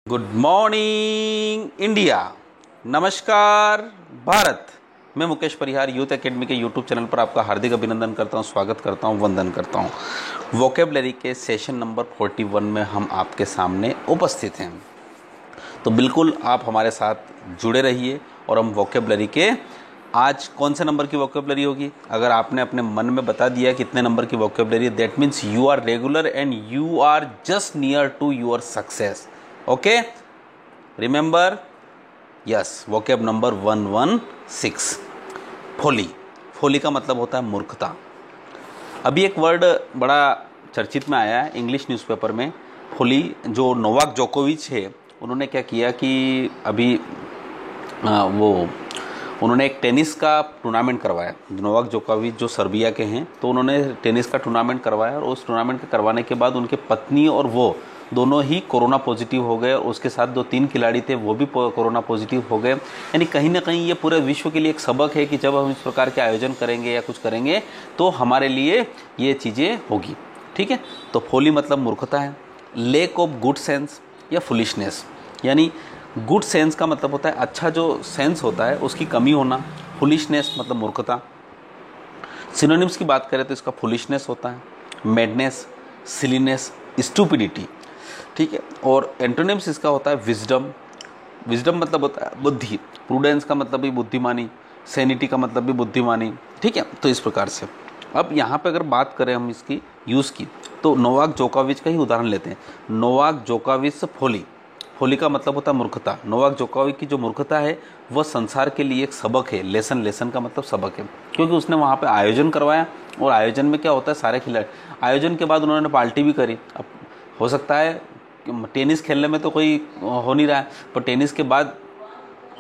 Good morning India, नमस्कार भारत। मैं मुकेश परिहार youth academy के यूट्यूब चैनल पर आपका हार्दिक अभिनंदन करता हूं, स्वागत करता हूं, वंदन करता हूं। वोकेबलरी के सेशन नंबर 41 में हम आपके सामने उपस्थित हैं, तो बिल्कुल आप हमारे साथ जुड़े रहिए। और हम वोकेबलरी के आज कौन से नंबर की वोकेबलरी होगी, अगर आपने अपने मन में बता दिया कितने नंबर की vocabulary, that means you are regular and you are just near to your success. Okay, remember, yes, vocab number 116, folly. Folly का मतलब होता है मूर्खता। अभी एक वर्ड बड़ा चर्चित में आया है इंग्लिश न्यूज़पेपर में, फोली। जो नोवाक जोकोविच है, उन्होंने क्या किया कि अभी उन्होंने एक टेनिस का टूर्नामेंट करवाया। नोवाक जोकोविच जो सर्बिया के हैं, तो उन्होंने टेनिस का टूर्नामेंट करवाया और उस टूर्नामेंट के करवाने के बाद उनके पत्नी और वो दोनों ही कोरोना पॉजिटिव हो गए और उसके साथ 2-3 खिलाड़ी थे वो भी कोरोना पॉजिटिव हो गए। यानी कहीं ना कहीं ये पूरे विश्व के लिए एक सबक है कि जब हम इस प्रकार के आयोजन करेंगे या कुछ करेंगे तो हमारे लिए ये चीज़ें होगी। ठीक है, तो फोली मतलब मूर्खता है। लैक ऑफ गुड सेंस या फुलिशनेस, यानी गुड सेंस का मतलब होता है अच्छा जो सेंस होता है उसकी कमी होना। फुलिशनेस मतलब मूर्खता। सिनोनिम्स की बात करें तो इसका फुलिशनेस होता है मैडनेस, सिलीनेस, स्टूपिडिटी। ठीक है, और एंटोनिम्स इसका होता है विजडम। विजडम मतलब होता है बुद्धि। प्रूडेंस का मतलब भी बुद्धिमानी, सैनिटी का मतलब भी बुद्धिमानी। ठीक है, तो इस प्रकार से अब यहाँ पे अगर बात करें हम इसकी यूज़ की, तो नोवाक जोकोविच का ही उदाहरण लेते हैं। नोवाक जोकोविच फोली, फोली का मतलब होता है मूर्खता। नोवाक जोकोविच की जो मूर्खता है वह संसार के लिए एक सबक है। लेसन, लेसन का मतलब सबक है, क्योंकि उसने वहाँ पे आयोजन करवाया और आयोजन में क्या होता है, सारे खिलाड़ी आयोजन के बाद उन्होंने पार्टी भी करी। अब हो सकता है टेनिस खेलने में तो कोई हो नहीं रहा है, पर टेनिस के बाद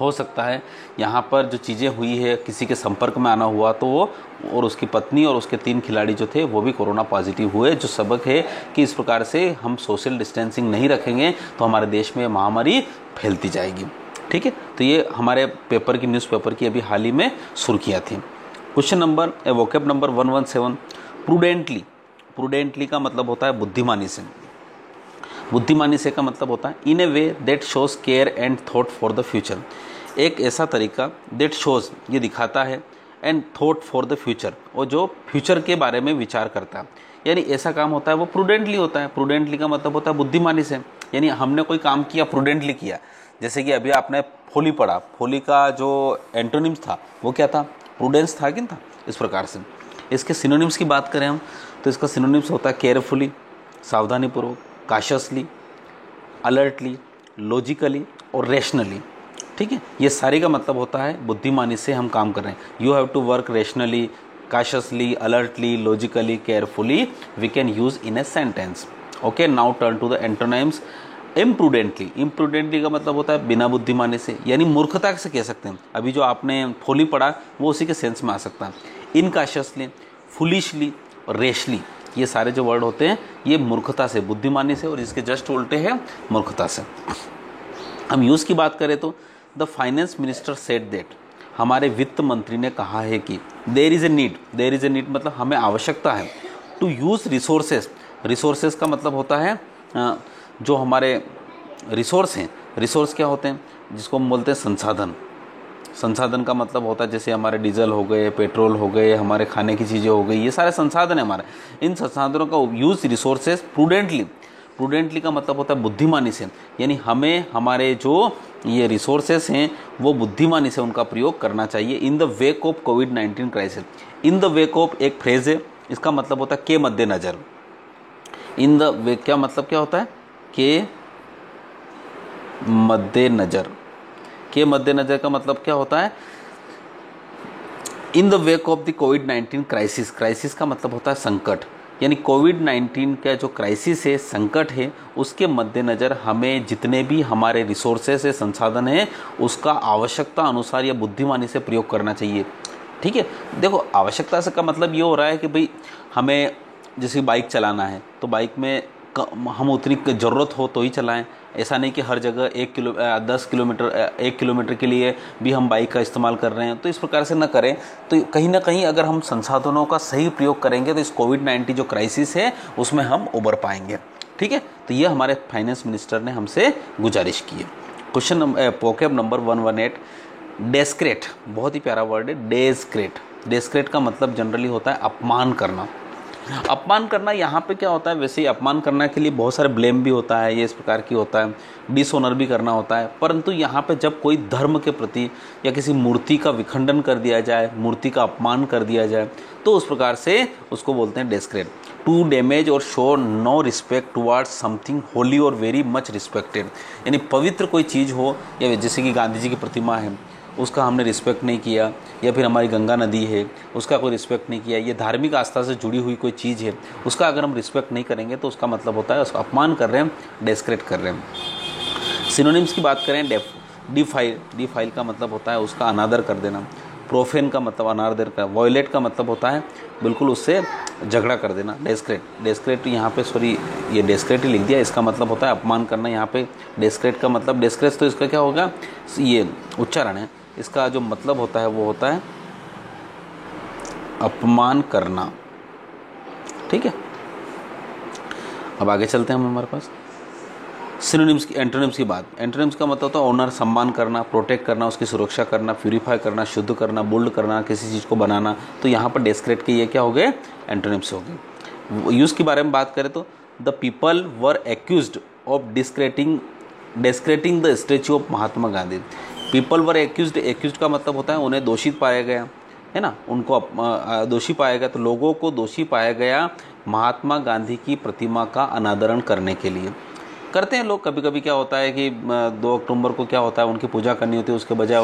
हो सकता है यहाँ पर जो चीज़ें हुई है, किसी के संपर्क में आना हुआ तो वो और उसकी पत्नी और उसके 3 खिलाड़ी जो थे वो भी कोरोना पॉजिटिव हुए। जो सबक है कि इस प्रकार से हम सोशल डिस्टेंसिंग नहीं रखेंगे तो हमारे देश में महामारी फैलती जाएगी। ठीक है, तो ये हमारे पेपर की, न्यूज़पेपर की अभी हाल ही में सुर्खियाँ थी। Question number vocab number 117, prudently. Prudently का मतलब होता है बुद्धिमानी से। बुद्धिमानी से का मतलब होता है in a way that shows care and thought for the future. एक ऐसा तरीका, दैट शोज ये दिखाता है, and thought for the future, और जो फ्यूचर के बारे में विचार करता है, यानी ऐसा काम होता है वो प्रूडेंटली होता है। प्रूडेंटली का मतलब होता है बुद्धिमानी से, यानी हमने कोई काम किया प्रूडेंटली किया। जैसे कि अभी आपने फोली पढ़ा, फोली का जो एंटोनिम्स था वो क्या था, प्रूडेंस था कि नहीं था। इस प्रकार से इसके सिनोनिम्स की बात करें हम तो इसका सिनोनिम्स होता है केयरफुली, सावधानीपूर्वक, काशियसली, अलर्टली, लॉजिकली और रैशनली। ठीक है, ये सारे का मतलब होता है बुद्धिमानी से हम काम कर रहे हैं। You have to work rationally, cautiously, alertly, logically, carefully, we can use in a sentence. Okay, now turn to the antonyms. Imprudently, imprudently का मतलब होता है बिना बुद्धिमानी से, यानी मूर्खता से कह सकते हैं। अभी जो आपने फोली पढ़ा वो उसी के सेंस में आ सकता है। इनकाशियसली, फुलिशली और रेशली, ये सारे जो वर्ड होते हैं ये मूर्खता से, बुद्धिमानी से, और इसके जस्ट उल्टे हैं मूर्खता से। हम यूज़ की बात करें तो the finance minister said that, हमारे वित्त मंत्री ने कहा है कि there is a need, there is a need मतलब हमें आवश्यकता है, टू यूज़ रिसोर्सेज। रिसोर्सेज का मतलब होता है जो हमारे रिसोर्स हैं। रिसोर्स क्या होते हैं, जिसको हम बोलते हैं संसाधन। संसाधन का मतलब होता है जैसे हमारे डीजल हो गए, पेट्रोल हो गए, हमारे खाने की चीज़ें हो गई, ये सारे संसाधन है हमारे। इन संसाधनों का यूज़ रिसोर्सेज प्रूडेंटली, प्रूडेंटली का मतलब होता है बुद्धिमानी से, यानी हमें हमारे जो ये रिसोर्सेज हैं वो बुद्धिमानी से उनका प्रयोग करना चाहिए। In the wake of covid crisis. In the wake of एक फ्रेज है, इसका मतलब होता है के मद्देनज़र। इन द वेक क्या मतलब क्या होता है, के मद्देनज़र। के मद्देनज़र का मतलब क्या होता है, in the wake of the covid crisis. Crisis का मतलब होता है संकट, यानी कोविड-19 का जो क्राइसिस है, संकट है, उसके मद्देनज़र हमें जितने भी हमारे रिसोर्सेस है, संसाधन है, उसका आवश्यकता अनुसार या बुद्धिमानी से प्रयोग करना चाहिए। ठीक है, देखो आवश्यकता से का मतलब ये हो रहा है कि भाई हमें जैसे बाइक चलाना है तो बाइक में हम उतनी ज़रूरत हो तो ही चलाएं। ऐसा नहीं कि हर जगह 10 किलोमीटर 1 किलोमीटर के लिए भी हम बाइक का इस्तेमाल कर रहे हैं, तो इस प्रकार से ना करें। तो कहीं ना कहीं अगर हम संसाधनों का सही प्रयोग करेंगे तो इस कोविड-19 जो क्राइसिस है उसमें हम उबर पाएंगे। ठीक है, तो ये हमारे फाइनेंस मिनिस्टर ने हमसे गुजारिश की है। क्वेश्चन पोकेब नंबर 118, डेस्क्रेट, बहुत ही प्यारा वर्ड है डेस्क्रेट। डेस्क्रेट का मतलब जनरली होता है अपमान करना। अपमान करना यहाँ पे क्या होता है, वैसे ही अपमान करने के लिए बहुत सारे ब्लेम भी होता है, ये इस प्रकार की होता है, डिसऑनर भी करना होता है, परंतु यहाँ पे जब कोई धर्म के प्रति या किसी मूर्ति का विखंडन कर दिया जाए, मूर्ति का अपमान कर दिया जाए, तो उस प्रकार से उसको बोलते हैं डेस्क्रेट। टू डैमेज और show no respect towards something holy और वेरी मच रिस्पेक्टेड, यानी पवित्र कोई चीज़ हो, या जैसे कि गांधी जी की प्रतिमा है उसका हमने रिस्पेक्ट नहीं किया, या फिर हमारी गंगा नदी है उसका कोई रिस्पेक्ट नहीं किया, ये धार्मिक आस्था से जुड़ी हुई कोई चीज़ है उसका अगर हम रिस्पेक्ट नहीं करेंगे तो उसका मतलब होता है उसका अपमान कर रहे हैं, डेस्क्रेट कर रहे हैं। सिनोनिम्स की बात करें, डिफाइल का मतलब होता है उसका अनादर कर देना, प्रोफेन का मतलब अनादर का, वॉयलेट का मतलब होता है बिल्कुल उससे झगड़ा कर देना। डेस्क्रेट यहाँ पे सॉरी ये डेस्क्रेट ही लिख दिया, इसका मतलब होता है अपमान करना। यहाँ पे डेस्क्रेट का मतलब, डेस्क्रेट तो इसका क्या होगा, ये उच्चारण है, इसका जो मतलब होता है वो होता है अपमान करना। ठीक है, अब आगे चलते हैं हम हमारे पास सिनोनिम्स की, एंटोनिम्स की बात। एंटोनिम्स का मतलब होता है ऑनर, सम्मान करना, प्रोटेक्ट करना, उसकी सुरक्षा करना, प्यूरिफाई करना, शुद्ध करना, बुल्ड करना, किसी चीज़ को बनाना। तो यहाँ पर डेस्क्रेट के ये क्या हो गए, एंटोनिम्स हो गए। यूज़ के बारे में बात करें तो the people were accused of desecrating the statue of Mahatma Gandhi. People were accused का मतलब होता है उन्हें दोषित पाया गया, है ना, उनको दोषी पाया गया, तो लोगों को दोषी पाया गया महात्मा गांधी की प्रतिमा का अनादरण करने के लिए। करते हैं लोग, कभी कभी क्या होता है कि 2 अक्टूबर को क्या होता है उनकी पूजा करनी होती है, उसके बजाय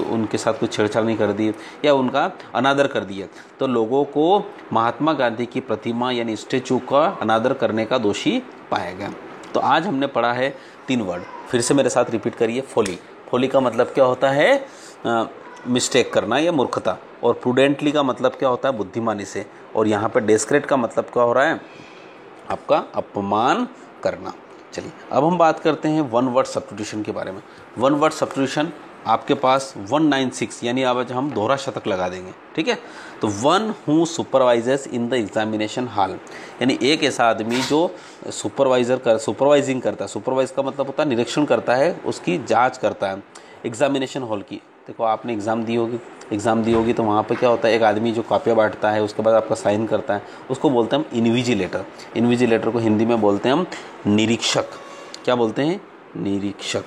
उनके साथ कुछ छेड़छाड़ नहीं कर दी या उनका अनादर कर दिया, तो लोगों को महात्मा गांधी की प्रतिमा यानी स्टैचू का अनादर करने का दोषी पाया गया। तो आज हमने पढ़ा है 3 वर्ड, फिर से मेरे साथ रिपीट करिए। फोली का मतलब क्या होता है, मिस्टेक करना या मूर्खता, और प्रूडेंटली का मतलब क्या होता है, बुद्धिमानी से, और यहाँ पर डेस्क्रेट का मतलब क्या हो रहा है, आपका अपमान करना। चलिए अब हम बात करते हैं 1 वर्ड सब्स्टिट्यूशन के बारे में। 1 वर्ड सब्स्टिट्यूशन आपके पास 196, यानी आज हम दोहरा शतक लगा देंगे। ठीक है, तो 1 who supervisors in the examination hall, यानी एक ऐसा आदमी जो सुपरवाइजिंग करता है। सुपरवाइज का मतलब होता है निरीक्षण करता है, उसकी जांच करता है एग्जामिनेशन हॉल की। देखो आपने एग्ज़ाम दी होगी तो वहाँ पे क्या होता है, एक आदमी जो कॉपियाँ बांटता है, उसके बाद आपका साइन करता है, उसको बोलते हैं हम इन्विजिलेटर। इन्विजिलेटर को हिंदी में बोलते हैं हम निरीक्षक। क्या बोलते हैं, निरीक्षक।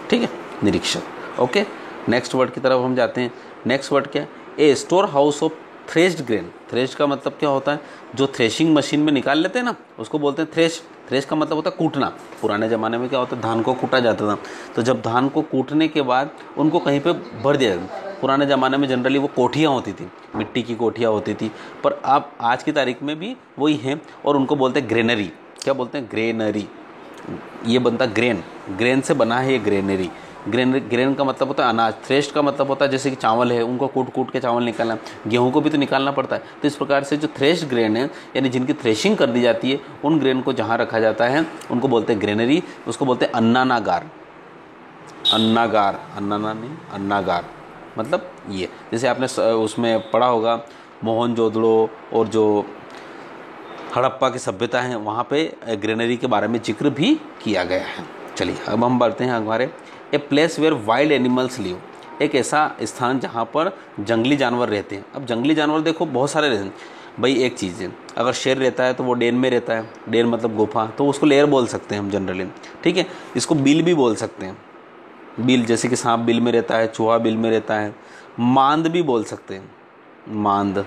ठीक है, निरीक्षक। ओके, नेक्स्ट वर्ड की तरफ हम जाते हैं। नेक्स्ट वर्ड क्या है, a storehouse of threshed grain. Threshed का मतलब क्या होता है, जो थ्रेशिंग मशीन में निकाल लेते हैं ना, उसको बोलते हैं थ्रेश। थ्रेश का मतलब होता है कूटना। पुराने ज़माने में क्या होता है, धान को कूटा जाता था, तो जब धान को कूटने के बाद उनको कहीं पे भर दिया जाता। पुराने ज़माने में जनरली वो कोठियाँ होती थी, मिट्टी की कोठियाँ होती थी, पर अब आज की तारीख में भी वही हैं, और उनको बोलते हैं ग्रेनरी। क्या बोलते हैं, ग्रेनरी। ये बनता ग्रेन से बना है ये ग्रेनरी। ग्रेन का मतलब होता है अनाज। थ्रेश्ड का मतलब होता है जैसे कि चावल है, उनको कूट के चावल निकालना, गेहूं को भी तो निकालना पड़ता है। तो इस प्रकार से जो थ्रेश्ड ग्रेन है, यानी जिनकी थ्रेशिंग कर दी जाती है, उन ग्रेन को जहाँ रखा जाता है उनको बोलते हैं ग्रेनरी। उसको बोलते हैं अन्नागार। अन्नागार मतलब ये, जैसे आपने उसमें पढ़ा होगा मोहनजोदड़ो और जो हड़प्पा की सभ्यता है, वहाँ पे ग्रेनरी के बारे में जिक्र भी किया गया है। चलिए अब हम बढ़ते हैं हमारे a place where wild animals live. एक ऐसा स्थान जहाँ पर जंगली जानवर रहते हैं। अब जंगली जानवर देखो बहुत सारे रहते हैं भाई। एक चीज़ है, अगर शेर रहता है तो वो डेन में रहता है, डेन मतलब गुफा, तो उसको लेयर बोल सकते हैं हम जनरली। ठीक है, इसको बिल भी बोल सकते हैं, बिल, जैसे कि सांप बिल में रहता है, चूहा बिल में रहता है। मांद भी बोल सकते हैं, मांद।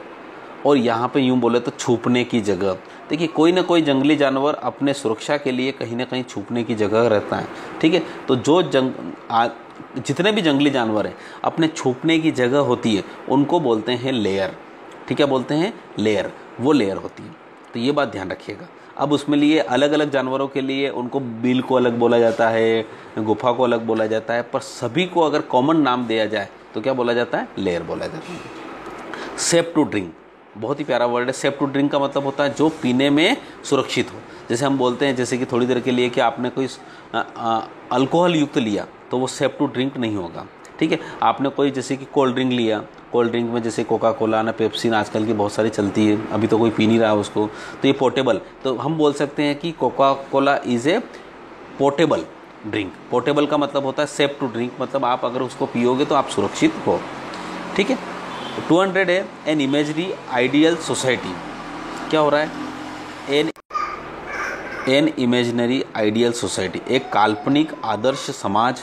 और यहाँ पे यूँ बोले तो छुपने की जगह। देखिए कोई ना कोई जंगली जानवर अपने सुरक्षा के लिए कहीं ना कहीं छुपने की जगह रहता है। ठीक है, तो जो जितने भी जंगली जानवर हैं अपने छुपने की जगह होती है उनको बोलते हैं लेयर। ठीक है, बोलते हैं लेयर, वो लेयर होती है। तो ये बात ध्यान रखिएगा। अब उसमें लिए अलग अलग जानवरों के लिए उनको बिल को अलग बोला जाता है, गुफा को अलग बोला जाता है, पर सभी को अगर कॉमन नाम दिया जाए तो क्या बोला जाता है, लेयर बोला जाता है। सेफ टू ड्रिंक, बहुत ही प्यारा वर्ड है। सेफ टू ड्रिंक का मतलब होता है जो पीने में सुरक्षित हो। जैसे हम बोलते हैं, जैसे कि थोड़ी देर के लिए कि आपने कोई अल्कोहल युक्त लिया तो वो सेफ टू ड्रिंक नहीं होगा। ठीक है, आपने कोई जैसे कि कोल्ड ड्रिंक लिया कोल्ड ड्रिंक में जैसे कोका कोला ना पेप्सी ना आजकल की बहुत सारी चलती है, अभी तो कोई पी नहीं रहा उसको, तो ये पोर्टेबल, तो हम बोल सकते हैं कि Coca Cola is a portable drink. Portable का मतलब होता है सेफ टू ड्रिंक, मतलब आप अगर उसको पियोगे तो आप सुरक्षित हो। ठीक है। 200 है एन इमेजरी आइडियल सोसाइटी। क्या हो रहा है? एन इमेजिनरी आइडियल सोसाइटी, एक काल्पनिक आदर्श समाज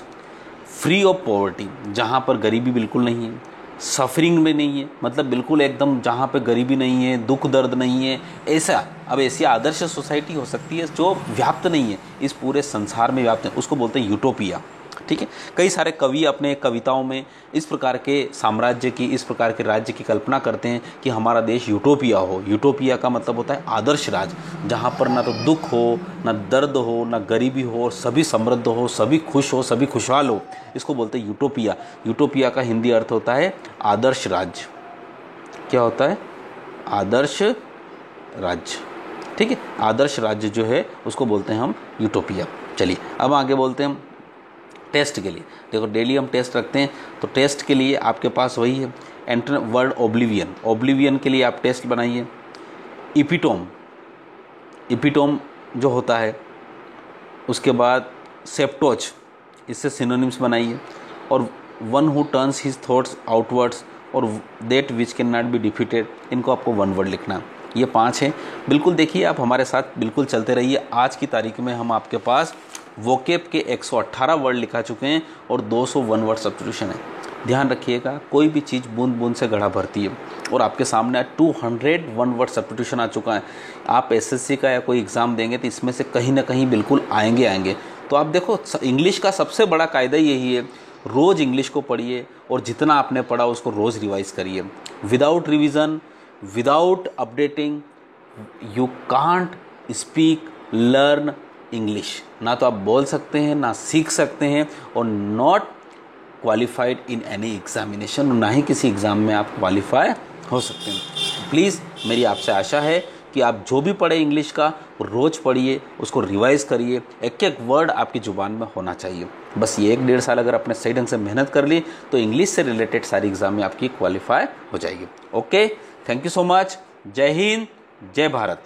फ्री ऑफ पॉवर्टी, जहाँ पर गरीबी बिल्कुल नहीं है, सफरिंग में नहीं है, मतलब बिल्कुल एकदम जहाँ पे गरीबी नहीं है, दुख दर्द नहीं है, ऐसा। अब ऐसी आदर्श सोसाइटी हो सकती है जो व्याप्त नहीं है, इस पूरे संसार में व्याप्त है, उसको बोलते हैं यूटोपिया। ठीक है। कई सारे कवि अपने कविताओं में इस प्रकार के साम्राज्य की, इस प्रकार के राज्य की कल्पना करते हैं कि हमारा देश यूटोपिया हो। यूटोपिया का मतलब होता है आदर्श राज्य, जहाँ पर ना तो दुख हो, ना दर्द हो, ना गरीबी हो, और सभी समृद्ध हो, सभी खुश हो, सभी खुशहाल हो, इसको बोलते हैं यूटोपिया। यूटोपिया का हिंदी अर्थ होता है आदर्श राज्य। क्या होता है? आदर्श राज्य। ठीक है। आदर्श राज्य जो है उसको बोलते हैं हम यूटोपिया। चलिए अब आगे बोलते हैं हम टेस्ट के लिए। देखो डेली हम टेस्ट रखते हैं, तो टेस्ट के लिए आपके पास वही है, एंटर वर्ड ओब्लिवियन। ओब्लिवियन के लिए आप टेस्ट बनाइए। इपिटोम, इपिटोम जो होता है, उसके बाद सेप्टोच, इससे सिनोनिम्स बनाइए। और one who turns his thoughts outwards और that which can not be defeated, इनको आपको वन वर्ड लिखना। ये 5 है। बिल्कुल देखिए, आप हमारे साथ बिल्कुल चलते रहिए। आज की तारीख में हम आपके पास वोकेब के 118 वर्ड लिखा चुके हैं और 201 वर्ड सब्स्टिट्यूशन है। ध्यान रखिएगा, कोई भी चीज़ बूंद बूंद से घड़ा भरती है, और आपके सामने 201 वर्ड सब्स्टिट्यूशन आ चुका है। आप एसएससी का या कोई एग्ज़ाम देंगे तो इसमें से कहीं ना कहीं बिल्कुल आएंगे। तो आप देखो, इंग्लिश का सबसे बड़ा कायदा यही है, रोज़ इंग्लिश को पढ़िए और जितना आपने पढ़ा उसको रोज़ रिवाइज़ करिए। Without revision, without updating, you can't speak learn English. ना तो आप बोल सकते हैं, ना सीख सकते हैं, और not qualified in any examination, ना ही किसी एग्ज़ाम में आप क्वालिफाई हो सकते हैं। प्लीज़ मेरी आपसे आशा है कि आप जो भी पढ़े इंग्लिश का रोज़ पढ़िए, उसको रिवाइज़ करिए, एक एक वर्ड आपकी ज़ुबान में होना चाहिए। बस ये 1-1.5 साल अगर आपने सही ढंग से मेहनत कर ली तो इंग्लिश से रिलेटेड सारी एग्ज़ाम में आपकी क्वालिफाई हो जाएगी। Okay, thank you so much. जय हिंद, जय भारत।